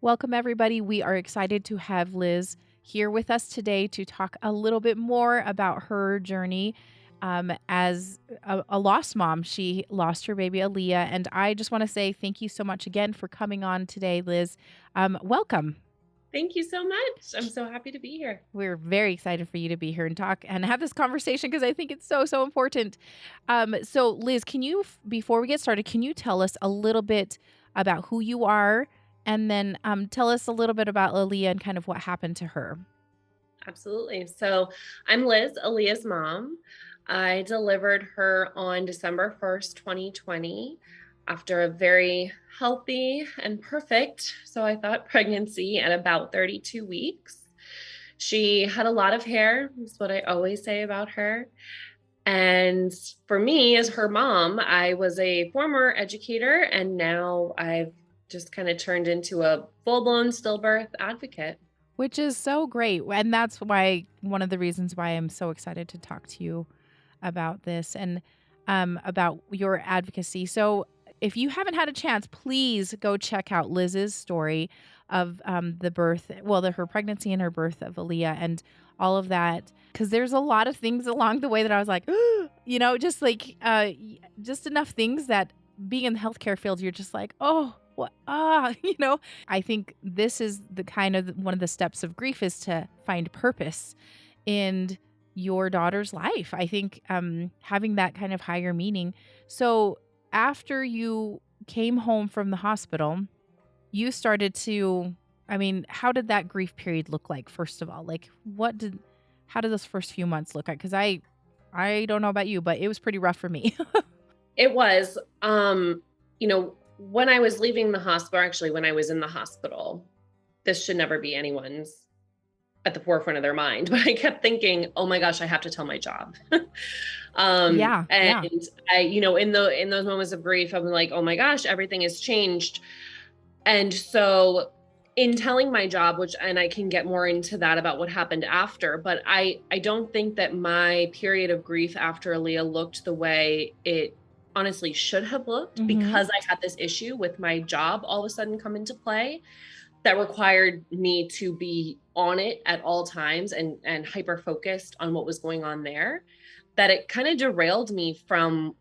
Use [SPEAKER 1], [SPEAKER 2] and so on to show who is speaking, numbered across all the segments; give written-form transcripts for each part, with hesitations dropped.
[SPEAKER 1] Welcome, everybody. We are excited to have Liz here with us today to talk a little bit more about her journey as a lost mom. She lost her baby, Aaliyah. And I just want to say thank you so much again for coming on today, Liz. Welcome.
[SPEAKER 2] Thank you so much. I'm so happy to be here.
[SPEAKER 1] We're very excited for you to be here and talk and have this conversation because I think it's so important. So, Liz, can you, before we get started, can you tell us a little bit about who you are and then tell us a little bit about Aaliyah and kind of what happened to her?
[SPEAKER 2] Absolutely. So I'm Liz, Aaliyah's mom. I delivered her on December 1st, 2020, after a very healthy and perfect, so I thought, pregnancy at about 32 weeks. She had a lot of hair, is what I always say about her. And for me, as her mom, I was a former educator, and now I've just kind of turned into a full blown stillbirth advocate.
[SPEAKER 1] Which is so great. And that's why one of the reasons why I'm so excited to talk to you about this and about your advocacy. So, if you haven't had a chance, please go check out Liz's story of the birth, her pregnancy and her birth of Aaliyah and all of that. Because there's a lot of things along the way that I was like, just like just enough things that being in the healthcare field, you're just like, oh, what, I think this is the kind of one of the steps of grief is to find purpose in your daughter's life. I think having that kind of higher meaning. So after you came home from the hospital, you started to, how did that grief period look like, first of all? Like, how did those first few months look like? Because I don't know about you, but it was pretty rough for me.
[SPEAKER 2] It was, when I was leaving the hospital, actually, when I was in the hospital, this should never be anyone's at the forefront of their mind. But I kept thinking, oh my gosh, I have to tell my job.
[SPEAKER 1] Yeah,
[SPEAKER 2] And
[SPEAKER 1] yeah.
[SPEAKER 2] I, in those moments of grief, I'm like, oh my gosh, everything has changed. And so in telling my job, and I can get more into that about what happened after, but I don't think that my period of grief after Aaliyah looked the way it honestly should have looked,
[SPEAKER 1] Mhm.
[SPEAKER 2] because I had this issue with my job all of a sudden come into play that required me to be on it at all times and hyper focused on what was going on there, that it kind of derailed me from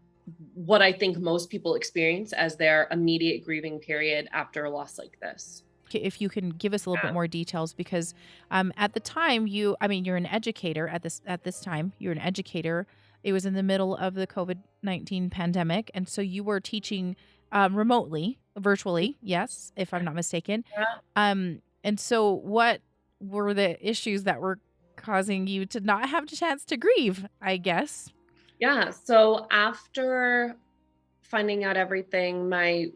[SPEAKER 2] what I think most people experience as their immediate grieving period after a loss like this.
[SPEAKER 1] If you can give us a little bit
[SPEAKER 2] Yeah.
[SPEAKER 1] more details, because at the time you're an educator at this time. You're an educator. It was in the middle of the COVID-19 pandemic, and so you were teaching remotely, virtually. Yes, if I'm not mistaken. And so what were the issues that were causing you to not have a chance to grieve, I guess?
[SPEAKER 2] Yeah. So after finding out everything, my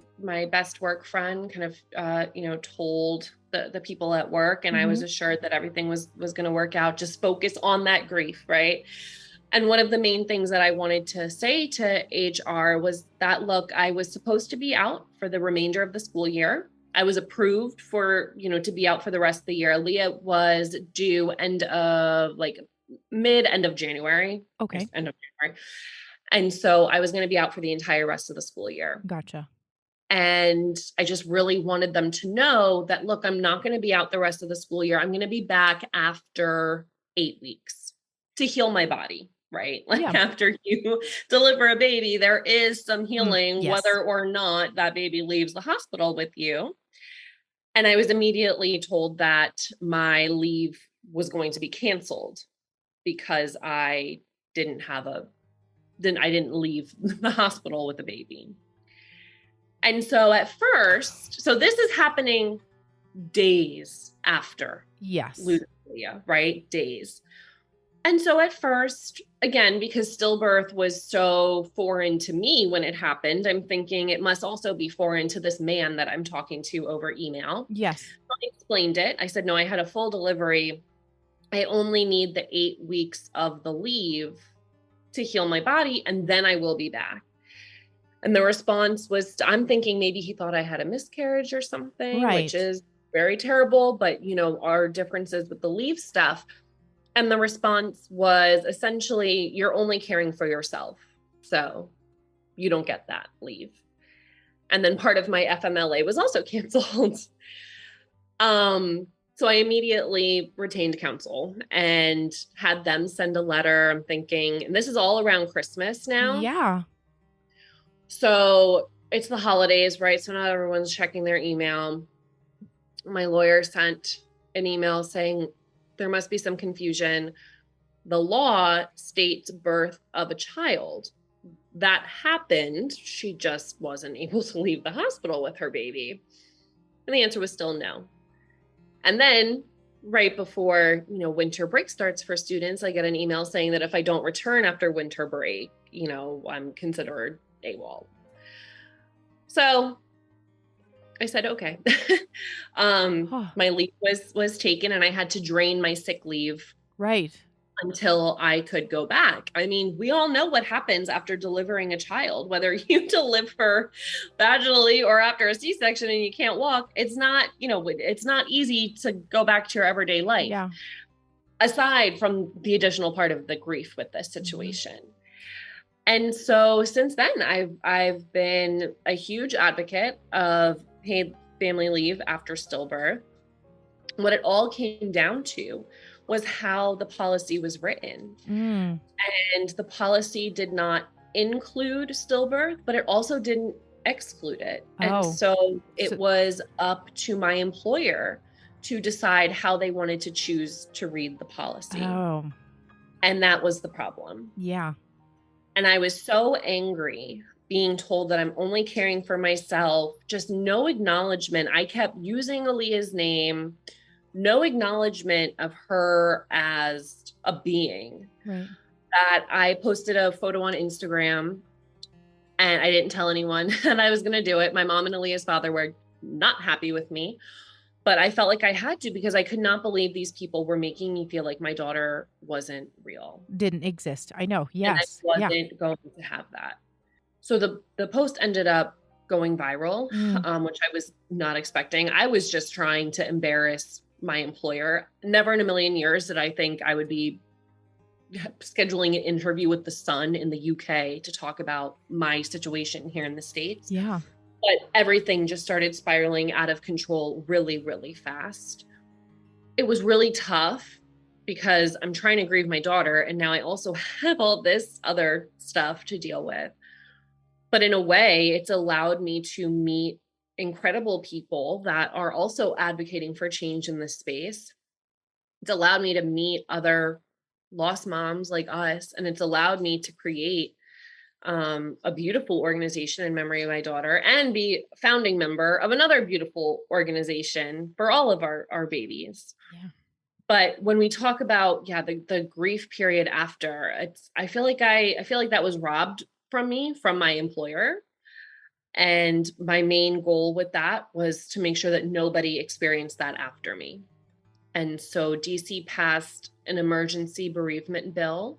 [SPEAKER 2] best work friend kind of told the people at work, and I was
[SPEAKER 1] Mhm.
[SPEAKER 2] assured that everything was going to work out. Just focus on that grief, right? And one of the main things that I wanted to say to HR was that, look, I was supposed to be out for the remainder of the school year. I was approved for, to be out for the rest of the year. Leah was due end of January,
[SPEAKER 1] Okay,
[SPEAKER 2] end of January. And so I was going to be out for the entire rest of the school year.
[SPEAKER 1] gotcha.
[SPEAKER 2] And I just really wanted them to know that, look, I'm not going to be out the rest of the school year. I'm going to be back after 8 weeks to heal my body, right? Like
[SPEAKER 1] Yeah.
[SPEAKER 2] after you deliver a baby, there is some
[SPEAKER 1] Mm,
[SPEAKER 2] healing,
[SPEAKER 1] yes.
[SPEAKER 2] whether or not that baby leaves the hospital with you. And I was immediately told that my leave was going to be canceled because I didn't leave the hospital with a baby. And so at first, so this is happening days after
[SPEAKER 1] Yes.
[SPEAKER 2] losing Leah, right? Days. And so at first, again, because stillbirth was so foreign to me when it happened, I'm thinking it must also be foreign to this man that I'm talking to over email.
[SPEAKER 1] Yes.
[SPEAKER 2] So I explained it. I said, no, I had a full delivery. I only need the 8 weeks of the leave to heal my body, and then I will be back. And the response was, I'm thinking maybe he thought I had a miscarriage or something, which
[SPEAKER 1] Right.
[SPEAKER 2] is very terrible, but our differences with the leave stuff. And the response was essentially, you're only caring for yourself. So you don't get that leave. And then part of my FMLA was also canceled. So I immediately retained counsel and had them send a letter. I'm thinking, and this is all around Christmas now.
[SPEAKER 1] Yeah.
[SPEAKER 2] So it's the holidays, right? So not everyone's checking their email. My lawyer sent an email saying there must be some confusion. The law states birth of a child. That happened. She just wasn't able to leave the hospital with her baby. And the answer was still no. And then right before, winter break starts for students, I get an email saying that if I don't return after winter break, I'm considered AWOL. So I said, okay. My leave was taken and I had to drain my sick leave.
[SPEAKER 1] Right.
[SPEAKER 2] Until I could go back. I mean, we all know what happens after delivering a child, whether you deliver vaginally or after a C-section and you can't walk. It's not, it's not easy to go back to your everyday life.
[SPEAKER 1] Yeah.
[SPEAKER 2] Aside from the additional part of the grief with this situation. Mm-hmm. And so since then, I've been a huge advocate of paid family leave after stillbirth. What it all came down to was how the policy was written. And the policy did not include stillbirth, but it also didn't exclude it. And so it was up to my employer to decide how they wanted to choose to read the policy. And that was the problem.
[SPEAKER 1] Yeah.
[SPEAKER 2] And I was so angry being told that I'm only caring for myself, just no acknowledgement. I kept using Aaliyah's name, no acknowledgement of her as a being.
[SPEAKER 1] Right.
[SPEAKER 2] That I posted a photo on Instagram and I didn't tell anyone that I was going to do it. My mom and Aaliyah's father were not happy with me, but I felt like I had to because I could not believe these people were making me feel like my daughter wasn't real.
[SPEAKER 1] Didn't exist. I know. Yes.
[SPEAKER 2] And I wasn't going to have that. So the post ended up going viral, which I was not expecting. I was just trying to embarrass my employer. Never in a million years did I think I would be scheduling an interview with The Sun in the UK to talk about my situation here in the States.
[SPEAKER 1] Yeah.
[SPEAKER 2] But everything just started spiraling out of control really, really fast. It was really tough because I'm trying to grieve my daughter, and now I also have all this other stuff to deal with. But in a way, it's allowed me to meet incredible people that are also advocating for change in this space. It's allowed me to meet other lost moms like us, and it's allowed me to create a beautiful organization in memory of my daughter and be a founding member of another beautiful organization for all of our babies.
[SPEAKER 1] Yeah.
[SPEAKER 2] But when we talk about, the grief period after, I feel like that was robbed from me, from my employer. And my main goal with that was to make sure that nobody experienced that after me. And so DC passed an emergency bereavement bill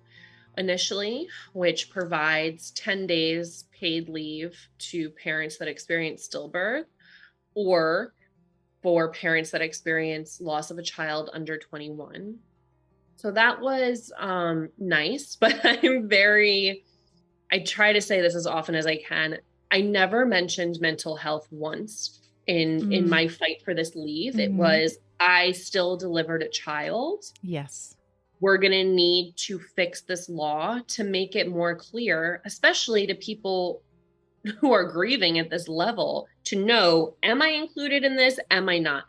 [SPEAKER 2] initially, which provides 10 days paid leave to parents that experience stillbirth or for parents that experience loss of a child under 21. So that was nice, but I try to say this as often as I can. I never mentioned mental health once in my fight for this leave. It was, I still delivered a child.
[SPEAKER 1] Yes.
[SPEAKER 2] We're going to need to fix this law to make it more clear, especially to people who are grieving at this level, to know, am I included in this? Am I not?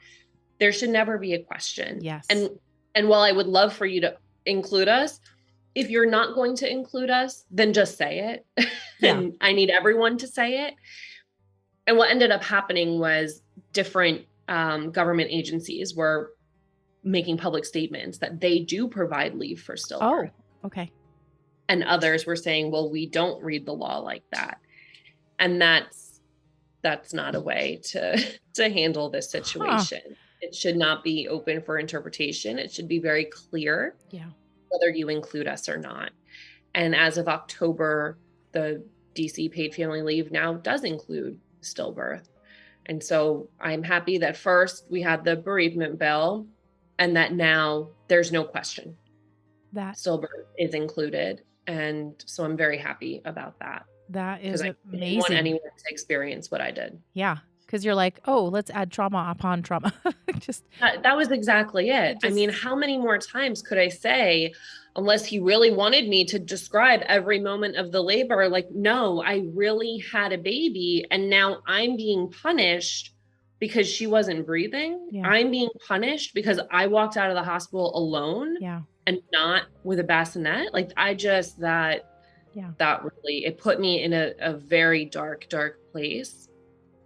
[SPEAKER 2] There should never be a question.
[SPEAKER 1] Yes.
[SPEAKER 2] And while I would love for you to include us, if you're not going to include us, then just say it. And I need everyone to say it. And what ended up happening was different government agencies were making public statements that they do provide leave for stillbirth.
[SPEAKER 1] Oh, okay.
[SPEAKER 2] And others were saying, well, we don't read the law like that. And that's not a way to handle this situation. It should not be open for interpretation. It should be very clear.
[SPEAKER 1] Yeah.
[SPEAKER 2] Whether you include us or not. And as of October, the DC paid family leave now does include stillbirth. And so I'm happy that first we had the bereavement bill and that now there's no question that stillbirth is included. And so I'm very happy about that.
[SPEAKER 1] That is amazing.
[SPEAKER 2] I didn't want anyone to experience what I did.
[SPEAKER 1] Yeah. because you're like, oh, let's add trauma upon trauma. just
[SPEAKER 2] That was exactly it.
[SPEAKER 1] it
[SPEAKER 2] I mean,
[SPEAKER 1] just
[SPEAKER 2] how many more times could I say, unless he really wanted me to describe every moment of the labor, like, no, I really had a baby and now I'm being punished because she wasn't breathing.
[SPEAKER 1] yeah,
[SPEAKER 2] I'm being punished because I walked out of the hospital alone
[SPEAKER 1] yeah,
[SPEAKER 2] and not with a bassinet. Like,
[SPEAKER 1] yeah,
[SPEAKER 2] that really, it put me in a very dark, dark place.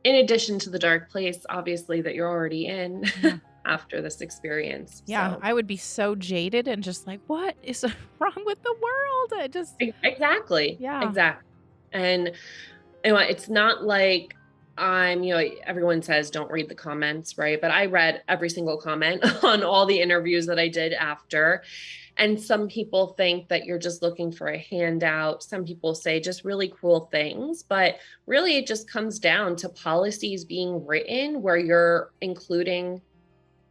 [SPEAKER 2] In addition to the dark place, obviously, that you're already in
[SPEAKER 1] yeah.
[SPEAKER 2] after this experience.
[SPEAKER 1] Yeah,
[SPEAKER 2] So
[SPEAKER 1] I would be so jaded and just like, "What is wrong with the world?" I just
[SPEAKER 2] exactly,
[SPEAKER 1] yeah.
[SPEAKER 2] exactly. And it's not like everyone says don't read the comments, right? But I read every single comment on all the interviews that I did after. And some people think that you're just looking for a handout. Some people say just really cruel things, but really it just comes down to policies being written where you're including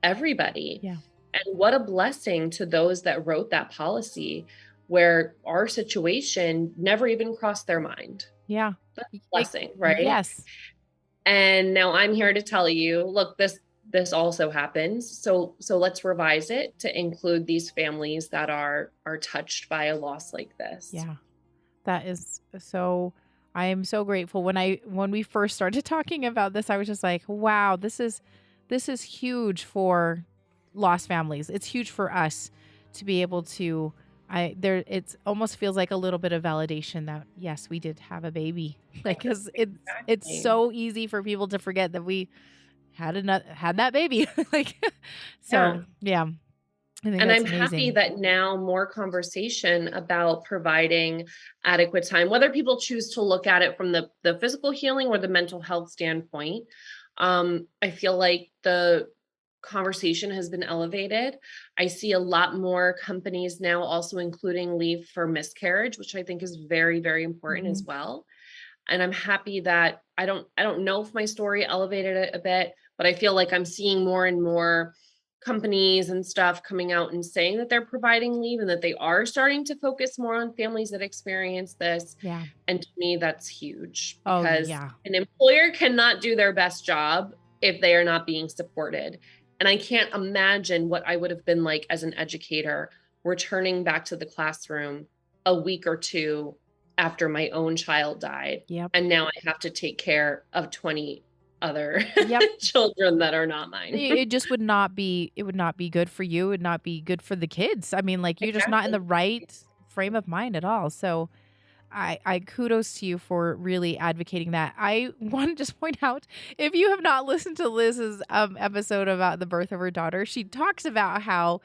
[SPEAKER 2] everybody.
[SPEAKER 1] Yeah.
[SPEAKER 2] And what a blessing to those that wrote that policy where our situation never even crossed their mind.
[SPEAKER 1] Yeah.
[SPEAKER 2] That's a
[SPEAKER 1] Like
[SPEAKER 2] blessing, right?
[SPEAKER 1] yes.
[SPEAKER 2] And now I'm here to tell you, look, this also happens. So let's revise it to include these families that are touched by a loss like this.
[SPEAKER 1] Yeah. That is so I am so grateful. When we first started talking about this, I was just like, "Wow, this is huge for lost families. It's huge for us to be able to I there it's almost feels like a little bit of validation that yes, we did have a baby. Like cuz it's
[SPEAKER 2] Exactly.
[SPEAKER 1] so easy for people to forget that we had that baby. like
[SPEAKER 2] Yeah.
[SPEAKER 1] so, yeah, I think
[SPEAKER 2] And
[SPEAKER 1] that's
[SPEAKER 2] I'm happy
[SPEAKER 1] amazing.
[SPEAKER 2] that now more conversation about providing adequate time, whether people choose to look at it from the physical healing or the mental health standpoint. I feel like the conversation has been elevated. I see a lot more companies now also including leave for miscarriage, which I think is very, very important as
[SPEAKER 1] Mhm.
[SPEAKER 2] well. And I'm happy that I don't know if my story elevated it a bit, but I feel like I'm seeing more and more companies and stuff coming out and saying that they're providing leave and that they are starting to focus more on families that experience this.
[SPEAKER 1] Yeah.
[SPEAKER 2] And to me, that's huge
[SPEAKER 1] Oh,
[SPEAKER 2] because
[SPEAKER 1] yeah.
[SPEAKER 2] an employer cannot do their best job if they are not being supported. And I can't imagine what I would have been like as an educator returning back to the classroom a week or two after my own child died.
[SPEAKER 1] Yep.
[SPEAKER 2] And now I have to take care of 20 other
[SPEAKER 1] Yep.
[SPEAKER 2] children that are not mine.
[SPEAKER 1] It just would not be good for you, it would not be good for the kids. I mean, like, you're just not in
[SPEAKER 2] Exactly.
[SPEAKER 1] the right frame of mind at all, so I kudos to you for really advocating that. I want to just point out, if you have not listened to Liz's, episode about the birth of her daughter, she talks about how,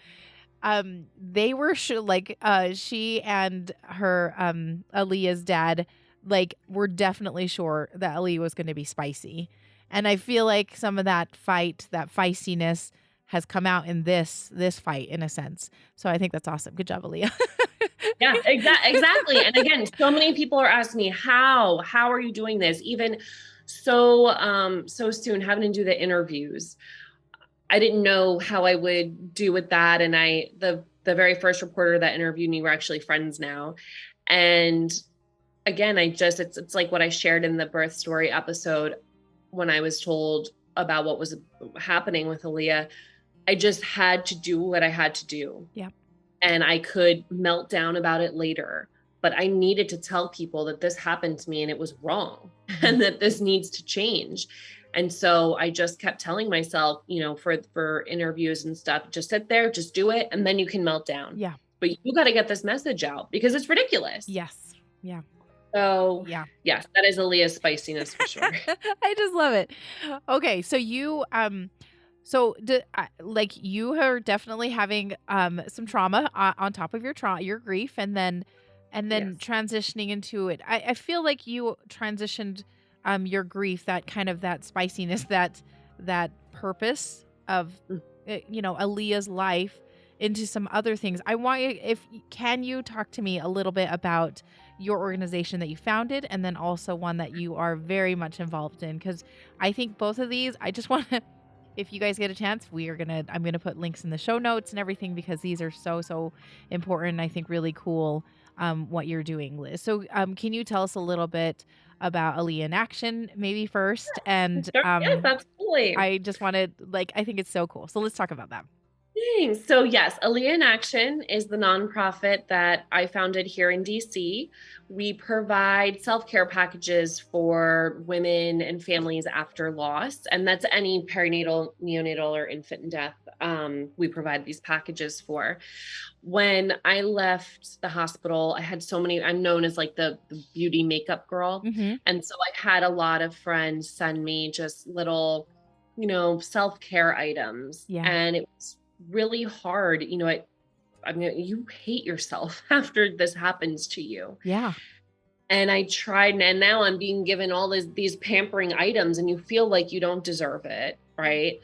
[SPEAKER 1] they were she and her, Aaliyah's dad, like, were definitely sure that Aaliyah was gonna be spicy. And I feel like some of that feistiness has come out in this fight in a sense. So I think that's awesome. Good job, Aaliyah.
[SPEAKER 2] Yeah, exactly. And again, so many people are asking me, how are you doing this? Even so soon having to do the interviews. I didn't know how I would do with that. And the very first reporter that interviewed me, we're actually friends now. And again, it's like what I shared in the birth story episode when I was told about what was happening with Aaliyah. I just had to do what I had to do.
[SPEAKER 1] Yep.
[SPEAKER 2] And I could melt down about it later. But I needed to tell people that this happened to me and it was wrong
[SPEAKER 1] Mhm.
[SPEAKER 2] and that this needs to change. And so I just kept telling myself, for interviews and stuff, just sit there, just do it, and then you can melt down.
[SPEAKER 1] Yeah.
[SPEAKER 2] But you got to get this message out because it's ridiculous.
[SPEAKER 1] Yes. Yeah.
[SPEAKER 2] So,
[SPEAKER 1] Yeah.
[SPEAKER 2] yes, that is Aaliyah's spiciness for sure.
[SPEAKER 1] I just love it. Okay, so like you are definitely having some trauma on top of your grief, and then
[SPEAKER 2] Yes.
[SPEAKER 1] transitioning into it. I feel like you transitioned your grief, that kind of that spiciness, that purpose of
[SPEAKER 2] Mm.
[SPEAKER 1] Aaliyah's life into some other things. I want you, if can you talk to me a little bit about your organization that you founded, and then also one that you are very much involved in, because I think both of these, I just want to, if you guys get a chance, I'm gonna put links in the show notes and everything, because these are so important. I think really cool what you're doing, Liz. So, can you tell us a little bit about Aaliyah in action, maybe first? And
[SPEAKER 2] Sure. Yes, absolutely.
[SPEAKER 1] I just wanted, like, I think it's so cool. So let's talk about that.
[SPEAKER 2] Thanks. So, yes, Aaliyah in Action is the nonprofit that I founded here in DC. We provide self care packages for women and families after loss, and that's any perinatal, neonatal, or infant death. We provide these packages for. When I left the hospital, I had so many, I'm known as like the beauty makeup girl.
[SPEAKER 1] Mm-hmm.
[SPEAKER 2] And so I had a lot of friends send me just little, self care items.
[SPEAKER 1] Yeah.
[SPEAKER 2] And it was really hard. I mean, you hate yourself after this happens to you.
[SPEAKER 1] Yeah.
[SPEAKER 2] And I tried, and now I'm being given all these pampering items, and you feel like you don't deserve it, right?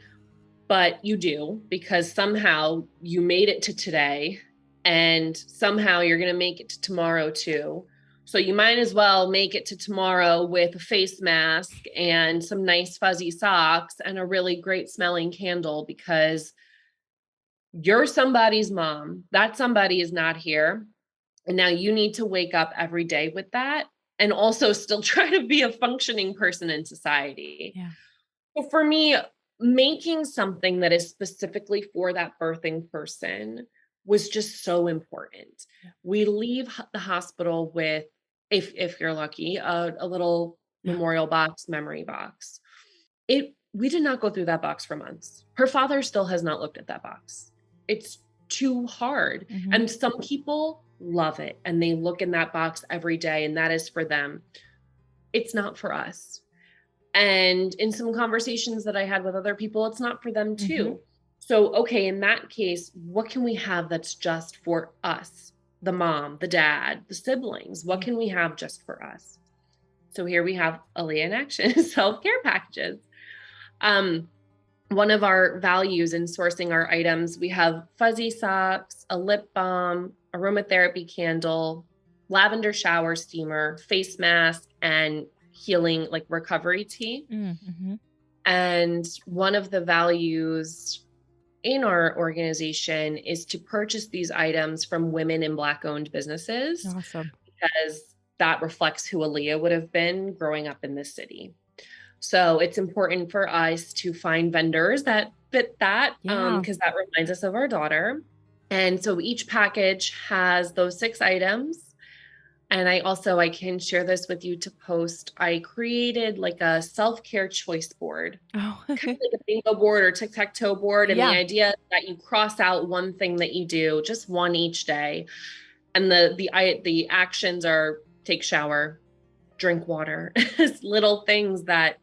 [SPEAKER 2] But you do, because somehow you made it to today, and somehow you're going to make it to tomorrow too. So you might as well make it to tomorrow with a face mask and some nice fuzzy socks and a really great smelling candle, because you're somebody's mom. That somebody is not here. And now you need to wake up every day with that, and also still try to be a functioning person in society.
[SPEAKER 1] Yeah.
[SPEAKER 2] So for me, making something that is specifically for that birthing person was just so important.
[SPEAKER 1] Yeah.
[SPEAKER 2] We leave the hospital with, if you're lucky, a little
[SPEAKER 1] Yeah.
[SPEAKER 2] memorial box, memory box. We did not go through that box for months. Her father still has not looked at that box. It's too hard.
[SPEAKER 1] Mm-hmm.
[SPEAKER 2] And some people love it and they look in that box every day, and that is for them. It's not for us. And in some conversations that I had with other people, it's not for them too.
[SPEAKER 1] Mm-hmm.
[SPEAKER 2] So, okay, in that case, what can we have that's just for us? The mom, the dad, the siblings. What can we have just for us? So here we have Aaliyah in Action, self-care packages. One of our values in sourcing our items, we have fuzzy socks, a lip balm, aromatherapy candle, lavender shower steamer, face mask, and healing, like recovery tea.
[SPEAKER 1] Mm-hmm.
[SPEAKER 2] And one of the values in our organization is to purchase these items from women and Black-owned businesses,
[SPEAKER 1] Awesome.
[SPEAKER 2] because that reflects who Aaliyah would have been growing up in this city. So it's important for us to find vendors that fit that,
[SPEAKER 1] Yeah.
[SPEAKER 2] because that reminds us of our daughter. And so each package has those 6 items. And I can share this with you to post. I created like a self-care choice board,
[SPEAKER 1] Oh.
[SPEAKER 2] kind of like a bingo board or tic-tac-toe board. And the
[SPEAKER 1] Yeah.
[SPEAKER 2] idea is that you cross out one thing that you do, just one each day. And the actions are take shower, drink water, little things that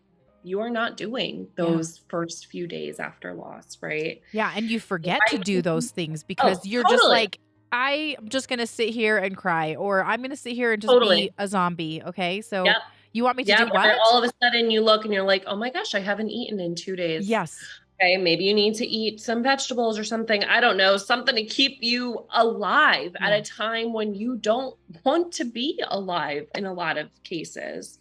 [SPEAKER 2] you are not doing those first few days after loss, right?
[SPEAKER 1] Yeah, and you forget to do those things
[SPEAKER 2] Oh,
[SPEAKER 1] because you're just
[SPEAKER 2] totally,
[SPEAKER 1] like, I'm just gonna sit here and cry, or I'm gonna sit here and just be
[SPEAKER 2] totally.
[SPEAKER 1] a zombie. Okay, so
[SPEAKER 2] Yep.
[SPEAKER 1] you want me to
[SPEAKER 2] Yeah,
[SPEAKER 1] do
[SPEAKER 2] where
[SPEAKER 1] what?
[SPEAKER 2] all of a sudden you look and you're like, "Oh my gosh, I haven't eaten in 2 days."
[SPEAKER 1] Yes.
[SPEAKER 2] Okay, maybe you need to eat some vegetables or something. I don't know, something to keep you alive at
[SPEAKER 1] Yeah.
[SPEAKER 2] a time when you don't want to be alive in a lot of cases.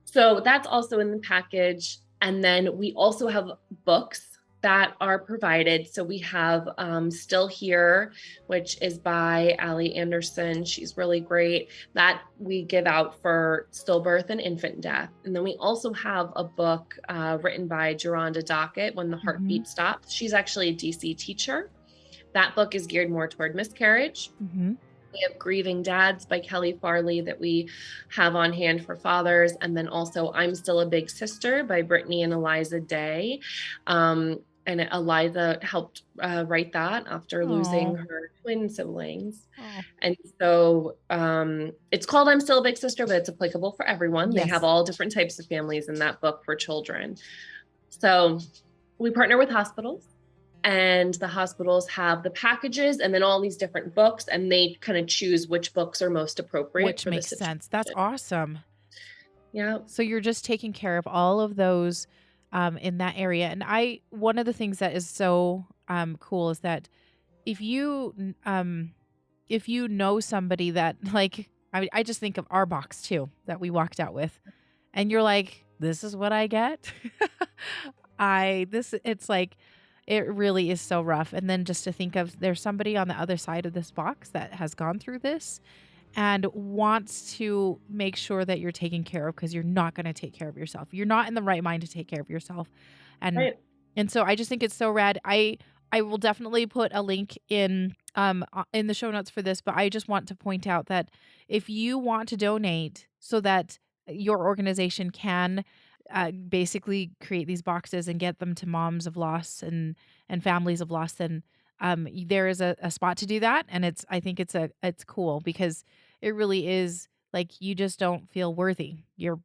[SPEAKER 2] So that's also in the package. And then we also have books that are provided. So we have Still Here, which is by Allie Anderson. She's really great. That we give out for stillbirth and infant death. And then we also have a book written by Geronda Dockett, When the
[SPEAKER 1] Mhm.
[SPEAKER 2] Heartbeat Stops. She's actually a DC teacher. That book is geared more toward miscarriage.
[SPEAKER 1] Mhm.
[SPEAKER 2] We have Grieving Dads by Kelly Farley that we have on hand for fathers. And then also I'm Still a Big Sister by Brittany and Eliza Day. And Eliza helped write that after losing
[SPEAKER 1] Aw.
[SPEAKER 2] her twin siblings.
[SPEAKER 1] Oh.
[SPEAKER 2] And so it's called I'm Still a Big Sister, but it's applicable for everyone. They have
[SPEAKER 1] Yes.
[SPEAKER 2] all different types of families in that book for children. So we partner with hospitals, and the hospitals have the packages and then all these different books, and they kind of choose which books are most appropriate
[SPEAKER 1] Which
[SPEAKER 2] for the
[SPEAKER 1] makes
[SPEAKER 2] situation.
[SPEAKER 1] sense. That's awesome.
[SPEAKER 2] Yeah.
[SPEAKER 1] So you're just taking care of all of those in that area. And one of the things that is so cool is that if you if you know somebody that like I just think of our box too that we walked out with, and you're like, this is what I get. It's like it really is so rough. And then just to think of there's somebody on the other side of this box that has gone through this, and wants to make sure that you're taken care of because you're not going to take care of yourself. You're not in the right mind to take care of yourself. And
[SPEAKER 2] Right.
[SPEAKER 1] so I just think it's so rad. I will definitely put a link in the show notes for this, but I just want to point out that if you want to donate so that your organization can basically create these boxes and get them to moms of loss and families of loss, then there is a spot to do that, and I think it's cool because it really is like you just don't feel worthy. You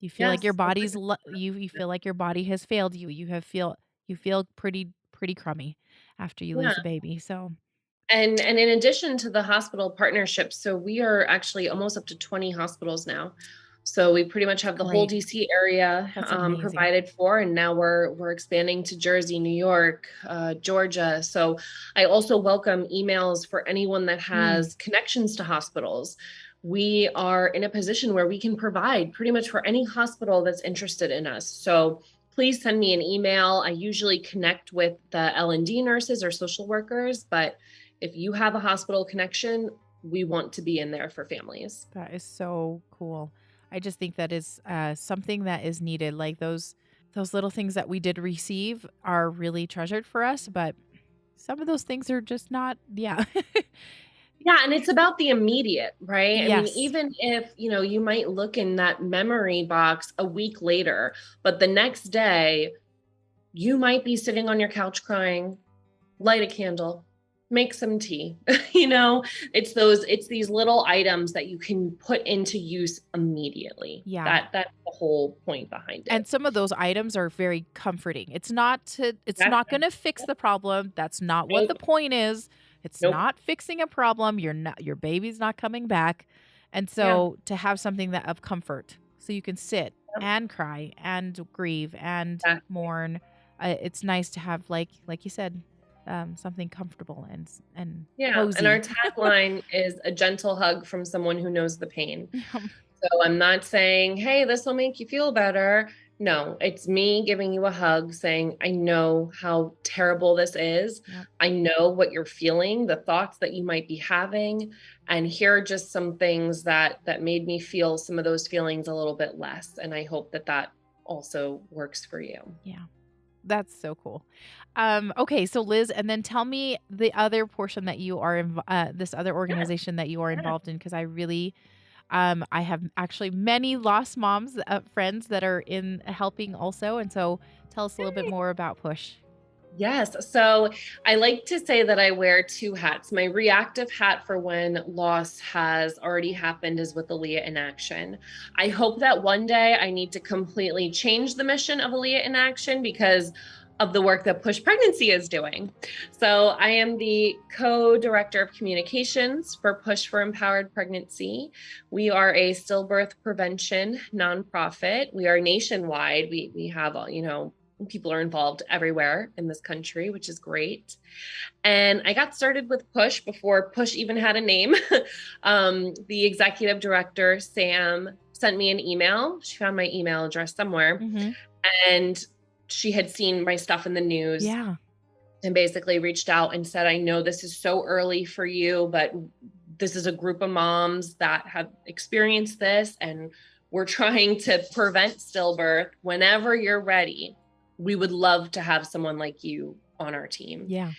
[SPEAKER 1] feel like your
[SPEAKER 2] Yes.
[SPEAKER 1] body's you feel like your body has failed you. You feel pretty crummy after you
[SPEAKER 2] Yeah.
[SPEAKER 1] lose a baby. So
[SPEAKER 2] And in addition to the hospital partnerships, so we are actually almost up to 20 hospitals now. So we pretty much have the whole
[SPEAKER 1] great.
[SPEAKER 2] DC area
[SPEAKER 1] That's amazing.
[SPEAKER 2] provided for, and now we're expanding to Jersey, New York, Georgia. So I also welcome emails for anyone that
[SPEAKER 1] Mm,
[SPEAKER 2] has connections to hospitals. We are in a position where we can provide pretty much for any hospital that's interested in us. So please send me an email. I usually connect with the L&D nurses or social workers, but if you have a hospital connection, we want to be in there for families.
[SPEAKER 1] that is so cool. I just think that is something that is needed. Like those little things that we did receive are really treasured for us, but some of those things are just not. Yeah.
[SPEAKER 2] Yeah, and it's about the immediate, right? I mean,
[SPEAKER 1] Yes.
[SPEAKER 2] even if, you might look in that memory box a week later, but the next day you might be sitting on your couch crying, light a candle, make some tea. It's these little items that you can put into use immediately.
[SPEAKER 1] Yeah.
[SPEAKER 2] That's the whole point behind
[SPEAKER 1] And
[SPEAKER 2] it.
[SPEAKER 1] some of those items are very comforting. It's
[SPEAKER 2] That's
[SPEAKER 1] not gonna fix the problem. That's not what the
[SPEAKER 2] Nope.
[SPEAKER 1] point is. It's
[SPEAKER 2] Nope.
[SPEAKER 1] not fixing a problem. Your baby's not coming back. And
[SPEAKER 2] Yeah.
[SPEAKER 1] so to have something that of comfort so you can sit
[SPEAKER 2] Yep.
[SPEAKER 1] and cry and grieve and
[SPEAKER 2] Exactly.
[SPEAKER 1] mourn. It's nice to have like you said, something comfortable and
[SPEAKER 2] Yeah, and our
[SPEAKER 1] cozy.
[SPEAKER 2] tagline is a gentle hug from someone who knows the pain. So I'm not saying, "Hey, this will make you feel better." No, it's me giving you a hug saying, "I know how terrible this is.
[SPEAKER 1] Yep.
[SPEAKER 2] I know what you're feeling, the thoughts that you might be having, and here are just some things that made me feel some of those feelings a little bit less, and I hope that that also works for you."
[SPEAKER 1] Yeah. That's so cool. Okay, so Liz, and then tell me the other portion that you are this other
[SPEAKER 2] Yeah,
[SPEAKER 1] organization that you are
[SPEAKER 2] yeah.
[SPEAKER 1] involved in, because I have actually many lost moms friends that are in helping also, and so tell us a little bit more about Push.
[SPEAKER 2] Yes. So I like to say that I wear two hats. My reactive hat for when loss has already happened is with Aaliyah in Action. I hope that one day I need to completely change the mission of Aaliyah in Action because of the work that Push Pregnancy is doing. So I am the co-director of communications for Push for Empowered Pregnancy. We are a stillbirth prevention nonprofit. We are nationwide. We have, people are involved everywhere in this country, which is great. And I got started with Push before Push even had a name. The executive director, Sam, sent me an email. She found my email address somewhere,
[SPEAKER 1] Mm-hmm.
[SPEAKER 2] and she had seen my stuff in the news
[SPEAKER 1] Yeah.
[SPEAKER 2] and basically reached out and said, "I know this is so early for you, but this is a group of moms that have experienced this, and we're trying to prevent stillbirth. Whenever you're ready, we would love to have someone like you on our team."
[SPEAKER 1] Yeah.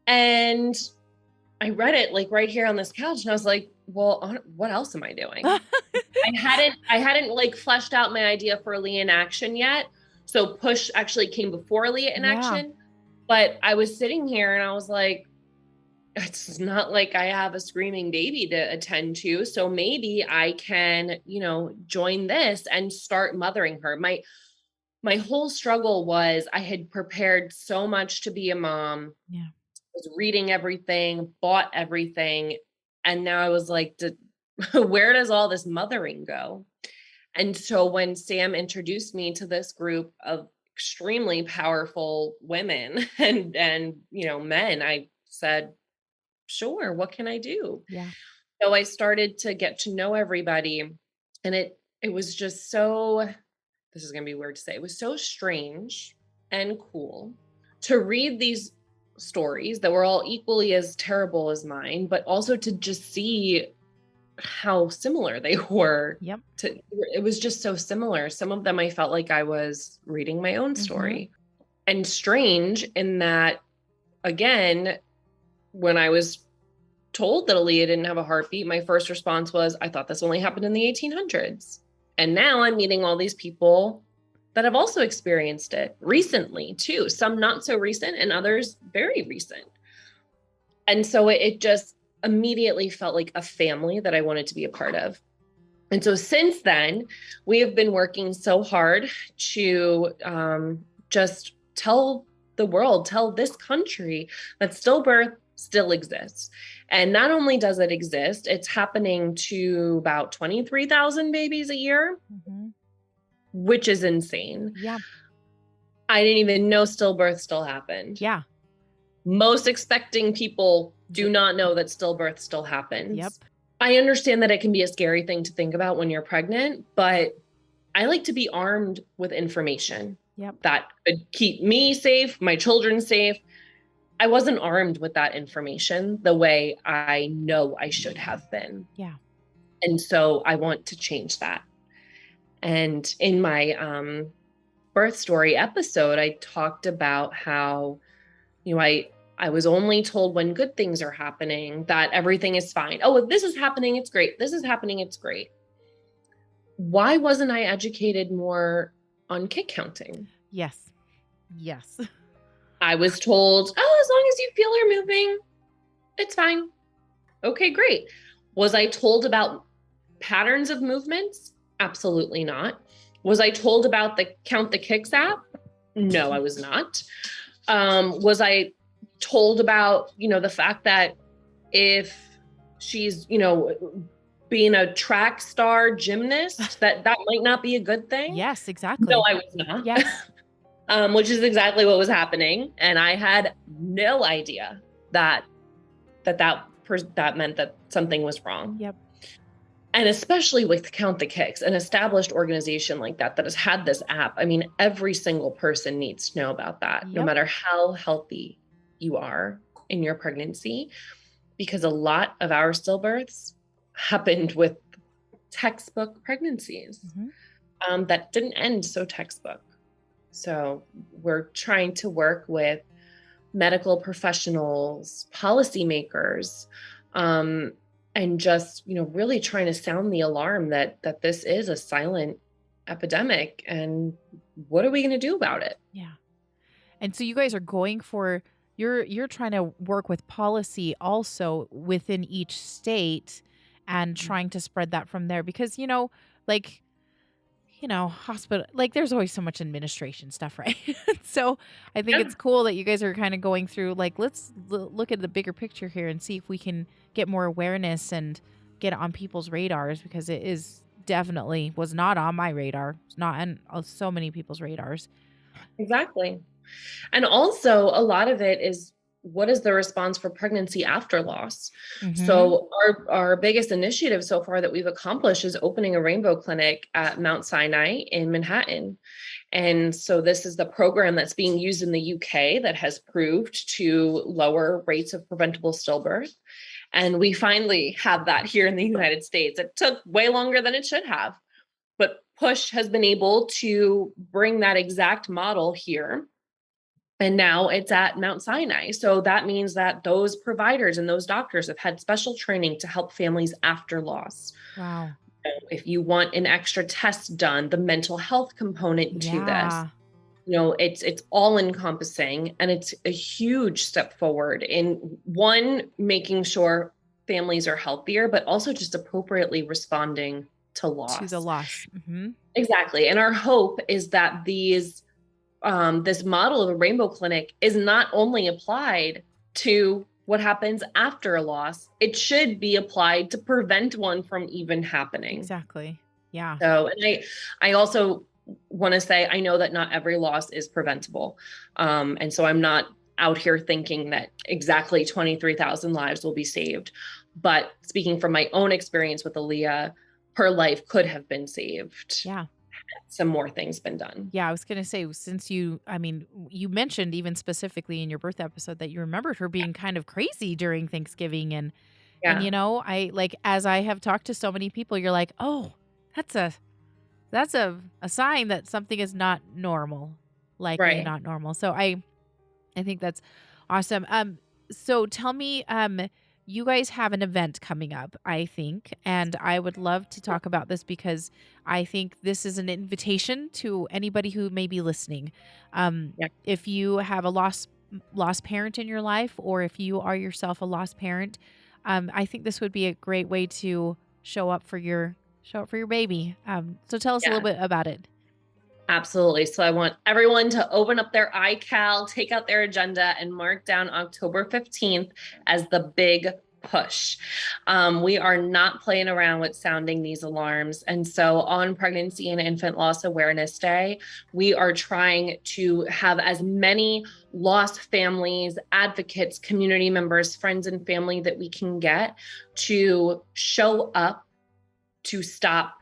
[SPEAKER 2] And I read it like right here on this couch, and I was like, well, what else am I doing? I hadn't like fleshed out my idea for Aaliyah in Action yet. So Push actually came before Aaliyah in
[SPEAKER 1] Yeah.
[SPEAKER 2] Action. But I was sitting here and I was like, it's not like I have a screaming baby to attend to. So maybe I can, join this and start mothering her. My whole struggle was I had prepared so much to be a mom,
[SPEAKER 1] Yeah.
[SPEAKER 2] was reading everything, bought everything. And now I was like, where does all this mothering go? And so when Sam introduced me to this group of extremely powerful women and men, I said, "Sure, what can I do?"
[SPEAKER 1] Yeah.
[SPEAKER 2] So I started to get to know everybody, and it was just so, this is going to be weird to say. It was so strange and cool to read these stories that were all equally as terrible as mine, but also to just see how similar they were
[SPEAKER 1] Yep.
[SPEAKER 2] to it was just so similar. Some of them I felt like I was reading my own
[SPEAKER 1] Mm-hmm.
[SPEAKER 2] story. And strange in that, again, when I was told that Aaliyah didn't have a heartbeat, my first response was, I thought this only happened in the 1800s. And now I'm meeting all these people that have also experienced it recently too, some not so recent and others very recent. And so it just immediately felt like a family that I wanted to be a part of. And so since then, we have been working so hard to just tell the world, tell this country that stillbirth still exists. And not only does it exist, it's happening to about 23,000 babies a year,
[SPEAKER 1] Mm-hmm.
[SPEAKER 2] which is insane.
[SPEAKER 1] Yeah.
[SPEAKER 2] I didn't even know stillbirth still happened.
[SPEAKER 1] Yeah.
[SPEAKER 2] Most expecting people do not know that stillbirth still happens.
[SPEAKER 1] Yep.
[SPEAKER 2] I understand that it can be a scary thing to think about when you're pregnant, but I like to be armed with information
[SPEAKER 1] Yep.
[SPEAKER 2] that could keep me safe, my children safe. I wasn't armed with that information the way I know I should have been.
[SPEAKER 1] Yeah.
[SPEAKER 2] And so I want to change that. And in my birth story episode, I talked about how, I was only told when good things are happening that everything is fine. Oh, if this is happening, it's great. This is happening, it's great. Why wasn't I educated more on kick counting?
[SPEAKER 1] Yes. Yes.
[SPEAKER 2] I was told, oh, as long as you feel her moving, it's fine. Okay, great. Was I told about patterns of movements? Absolutely not. Was I told about the Count the Kicks app? No, I was not. Was I told about, the fact that if she's, being a track star gymnast, that might not be a good thing?
[SPEAKER 1] Yes,
[SPEAKER 2] No,
[SPEAKER 1] exactly.
[SPEAKER 2] I was not.
[SPEAKER 1] Yes.
[SPEAKER 2] Which is exactly what was happening. And I had no idea that meant that something was wrong.
[SPEAKER 1] Yep.
[SPEAKER 2] And especially with Count the Kicks, an established organization like that has had this app. I mean, every single person needs to know about that, no
[SPEAKER 1] Yep.
[SPEAKER 2] matter how healthy you are in your pregnancy, because a lot of our stillbirths happened with textbook pregnancies that didn't end so textbook. So we're trying to work with medical professionals, policymakers, and just, really trying to sound the alarm that this is a silent epidemic. And what are we going to do about it?
[SPEAKER 1] Yeah. And so you guys are going for you're trying to work with policy also within each state and trying to spread that from there because like hospital, like there's always so much administration stuff, right? So I think
[SPEAKER 2] Yeah,
[SPEAKER 1] it's cool that you guys are kind of going through, like, let's look at the bigger picture here and see if we can get more awareness and get it on people's radars because it is definitely was not on my radar. It's not on so many people's radars.
[SPEAKER 2] exactly. And also a lot of it is, what is the response for pregnancy after loss?
[SPEAKER 1] Mm-hmm.
[SPEAKER 2] So our biggest initiative so far that we've accomplished is opening a rainbow clinic at Mount Sinai in Manhattan. And so this is the program that's being used in the UK that has proved to lower rates of preventable stillbirth. And we finally have that here in the United States. It took way longer than it should have, but PUSH has been able to bring that exact model here. And now it's at Mount Sinai. So that means that those providers and those doctors have had special training to help families after loss.
[SPEAKER 1] Wow.
[SPEAKER 2] If you want an extra test done, the mental health component to this,
[SPEAKER 1] Yeah.
[SPEAKER 2] it's all encompassing, and it's a huge step forward in making sure families are healthier, but also just appropriately responding to
[SPEAKER 1] To the
[SPEAKER 2] loss.
[SPEAKER 1] loss. Mm-hmm.
[SPEAKER 2] Exactly. And our hope is that this model of a rainbow clinic is not only applied to what happens after a loss, it should be applied to prevent one from even happening.
[SPEAKER 1] Exactly. Yeah.
[SPEAKER 2] So, and I also want to say, I know that not every loss is preventable. And so I'm not out here thinking that exactly 23,000 lives will be saved. But speaking from my own experience with Aaliyah, her life could have been saved.
[SPEAKER 1] Yeah.
[SPEAKER 2] Some more things been done.
[SPEAKER 1] Yeah, I was going to say, since you mentioned even specifically in your birth episode that you remembered her being kind of crazy during Thanksgiving and And
[SPEAKER 2] Yeah.
[SPEAKER 1] I like, as I have talked to so many people, you're like, "Oh, that's a sign that something is not normal, likely
[SPEAKER 2] Right.
[SPEAKER 1] not normal." So I think that's awesome. So tell me, you guys have an event coming up, I think, and I would love to talk about this because I think this is an invitation to anybody who may be listening.
[SPEAKER 2] Yeah.
[SPEAKER 1] If you have a lost parent in your life, or if you are yourself a lost parent, I think this would be a great way to show up for your baby. So tell us a little
[SPEAKER 2] Yeah.
[SPEAKER 1] bit about it.
[SPEAKER 2] Absolutely. So I want everyone to open up their iCal, take out their agenda, and mark down October 15th as the big push. We are not playing around with sounding these alarms. And so on Pregnancy and Infant Loss Awareness Day, we are trying to have as many lost families, advocates, community members, friends, and family that we can get to show up to stop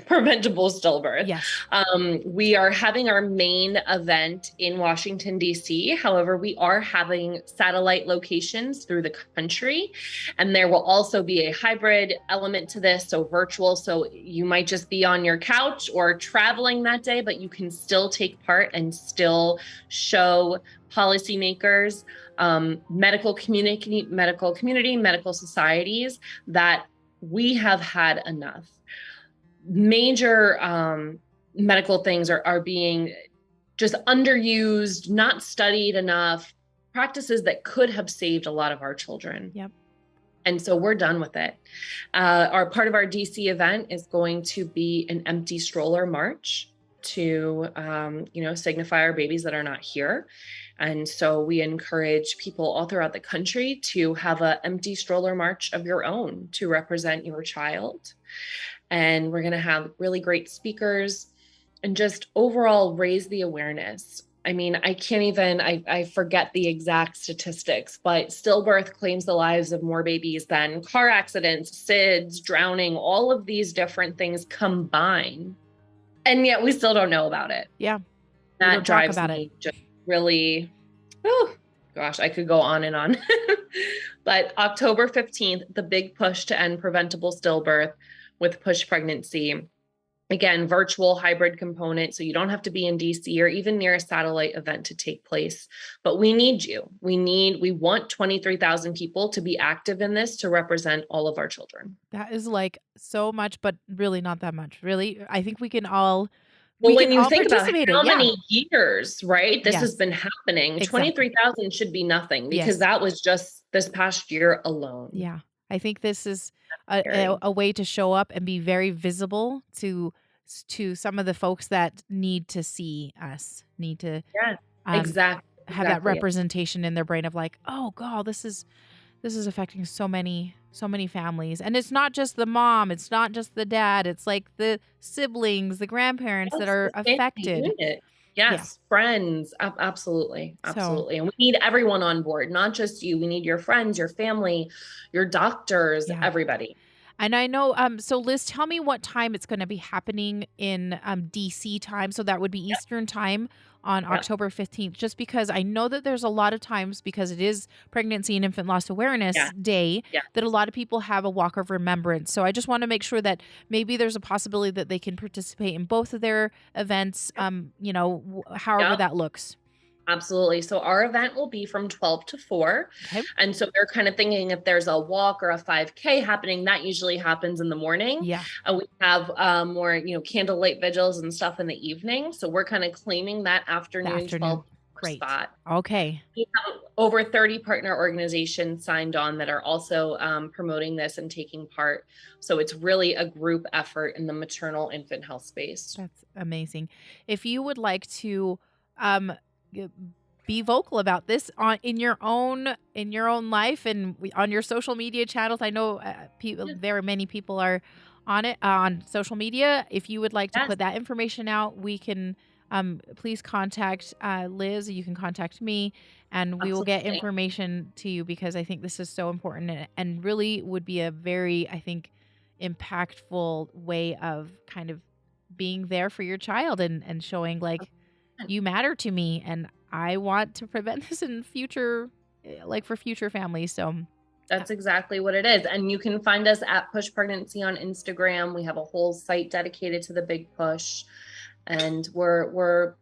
[SPEAKER 2] preventable stillbirth.
[SPEAKER 1] Yes.
[SPEAKER 2] We are having our main event in Washington, D.C. However, we are having satellite locations through the country. And there will also be a hybrid element to this, so virtual. So you might just be on your couch or traveling that day, but you can still take part and still show policymakers, medical community, medical societies that we have had enough. Major medical things are being just underused, not studied enough, practices that could have saved a lot of our children.
[SPEAKER 1] Yep.
[SPEAKER 2] And so we're done with it. Our part of our DC event is going to be an empty stroller march to, signify our babies that are not here. And so we encourage people all throughout the country to have an empty stroller march of your own to represent your child. And we're going to have really great speakers and just overall raise the awareness. I mean, I can't even, I forget the exact statistics, but stillbirth claims the lives of more babies than car accidents, SIDS, drowning, all of these different things combined. And yet we still don't know about it.
[SPEAKER 1] Yeah. We
[SPEAKER 2] That
[SPEAKER 1] don't talk
[SPEAKER 2] drives
[SPEAKER 1] about it.
[SPEAKER 2] me just really, oh gosh, I could go on and on. But October 15th, the big push to end preventable stillbirth with push pregnancy. Again, virtual hybrid component. So you don't have to be in DC or even near a satellite event to take place, but we need you. We want 23,000 people to be active in this to represent all of our children.
[SPEAKER 1] That is like so much, but really not that much. Really, I think
[SPEAKER 2] Well,
[SPEAKER 1] we can
[SPEAKER 2] when you
[SPEAKER 1] all
[SPEAKER 2] think about
[SPEAKER 1] participate in.
[SPEAKER 2] how
[SPEAKER 1] Yeah.
[SPEAKER 2] many years, right, this has
[SPEAKER 1] Yes.
[SPEAKER 2] been happening,
[SPEAKER 1] Exactly.
[SPEAKER 2] 23,000 should be nothing because
[SPEAKER 1] Yes.
[SPEAKER 2] that was just this past year alone.
[SPEAKER 1] Yeah. I think this is
[SPEAKER 2] Scary.
[SPEAKER 1] a way to show up and be very visible to some of the folks that need to see us, need to
[SPEAKER 2] Yes,
[SPEAKER 1] um
[SPEAKER 2] exactly.
[SPEAKER 1] have that
[SPEAKER 2] Exactly.
[SPEAKER 1] representation in their brain of like, "Oh god, this is affecting so many families." And it's not just the mom, it's not just the dad, it's like the siblings, the grandparents that
[SPEAKER 2] Yes,
[SPEAKER 1] are
[SPEAKER 2] the family
[SPEAKER 1] affected.
[SPEAKER 2] unit.
[SPEAKER 1] Yeah.
[SPEAKER 2] Yes, friends. Absolutely.
[SPEAKER 1] So,
[SPEAKER 2] Absolutely. And we need everyone on board, not just you. We need your friends, your family, your doctors,
[SPEAKER 1] yeah.
[SPEAKER 2] everybody.
[SPEAKER 1] And I know, so Liz, tell me what time it's going to be happening in DC time. So that would be
[SPEAKER 2] Yep.
[SPEAKER 1] Eastern time on
[SPEAKER 2] Yep.
[SPEAKER 1] October 15th, just because I know that there's a lot of times, because it is Pregnancy and Infant Loss
[SPEAKER 2] Yeah.
[SPEAKER 1] Awareness Day,
[SPEAKER 2] Yeah.
[SPEAKER 1] that a lot of people have a walk of remembrance. So I just want to make sure that maybe there's a possibility that they can participate in both of their events, however
[SPEAKER 2] Yep.
[SPEAKER 1] that looks.
[SPEAKER 2] Absolutely. So our event will be from 12 to 4.
[SPEAKER 1] Okay.
[SPEAKER 2] And so they're kind of thinking if there's a walk or a 5K happening, that usually happens in the morning.
[SPEAKER 1] Yeah.
[SPEAKER 2] And we have more, candlelight vigils and stuff in the evening. So we're kind of claiming that
[SPEAKER 1] The
[SPEAKER 2] afternoon
[SPEAKER 1] afternoon.
[SPEAKER 2] 12
[SPEAKER 1] Great.
[SPEAKER 2] spot.
[SPEAKER 1] Okay.
[SPEAKER 2] We have over 30 partner organizations signed on that are also promoting this and taking part. So it's really a group effort in the maternal infant health space.
[SPEAKER 1] That's amazing. If you would like to um g- be vocal about this in your own life and on your social media channels, I know
[SPEAKER 2] Yeah.
[SPEAKER 1] there are many people are on it on social media. If you would like to
[SPEAKER 2] Yes,
[SPEAKER 1] put that information out, we can please contact Liz. You can contact me, and we will get
[SPEAKER 2] absolutely.
[SPEAKER 1] information to you because I think this is so important and really would be a very, I think, impactful way of kind of being there for your child and showing like you matter to me and I want to prevent this in future, like for future families. So
[SPEAKER 2] That's exactly what it is. And you can find us at Push Pregnancy on Instagram. We have a whole site dedicated to the big push. And we're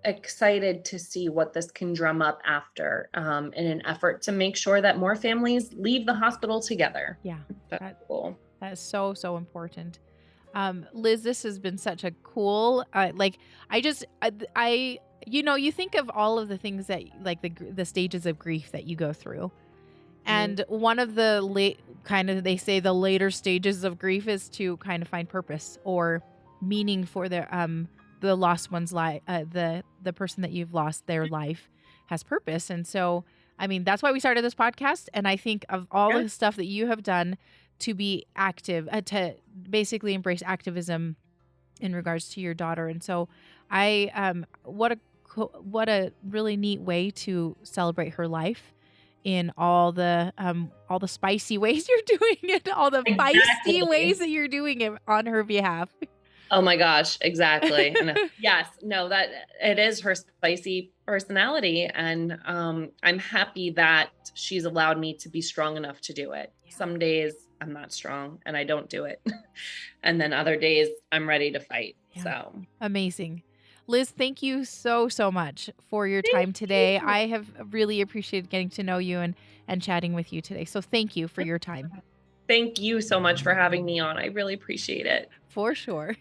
[SPEAKER 2] excited to see what this can drum up after, in an effort to make sure that more families leave the hospital together.
[SPEAKER 1] Yeah.
[SPEAKER 2] That's
[SPEAKER 1] That
[SPEAKER 2] cool.
[SPEAKER 1] that is so, so important. Liz, this has been such a cool, like, I just, you think of all of the things that, like, the stages of grief that you go through.
[SPEAKER 2] Mhm.
[SPEAKER 1] And one of the they say the later stages of grief is to kind of find purpose or meaning for the lost one's life. The person that you've lost, their life has purpose. And so, I mean, that's why we started this podcast. And I think of all
[SPEAKER 2] Yeah.
[SPEAKER 1] the stuff that you have done to be active, to basically embrace activism in regards to your daughter. And so, what a really neat way to celebrate her life in all the spicy ways you're doing it, all the feisty ways
[SPEAKER 2] Exactly.
[SPEAKER 1] that you're doing it on her behalf.
[SPEAKER 2] Oh my gosh, exactly. And yes, no, that it is her spicy personality. And I'm happy that she's allowed me to be strong enough to do it.
[SPEAKER 1] Yeah.
[SPEAKER 2] Some days I'm not strong and I don't do it. And then other days I'm ready to fight.
[SPEAKER 1] Yeah.
[SPEAKER 2] So
[SPEAKER 1] Amazing. Liz, thank you so, so much for your
[SPEAKER 2] thank
[SPEAKER 1] time today.
[SPEAKER 2] you.
[SPEAKER 1] I have really appreciated getting to know you and chatting with you today. So thank you for your time.
[SPEAKER 2] Thank you so much for having me on. I really appreciate it.
[SPEAKER 1] For sure.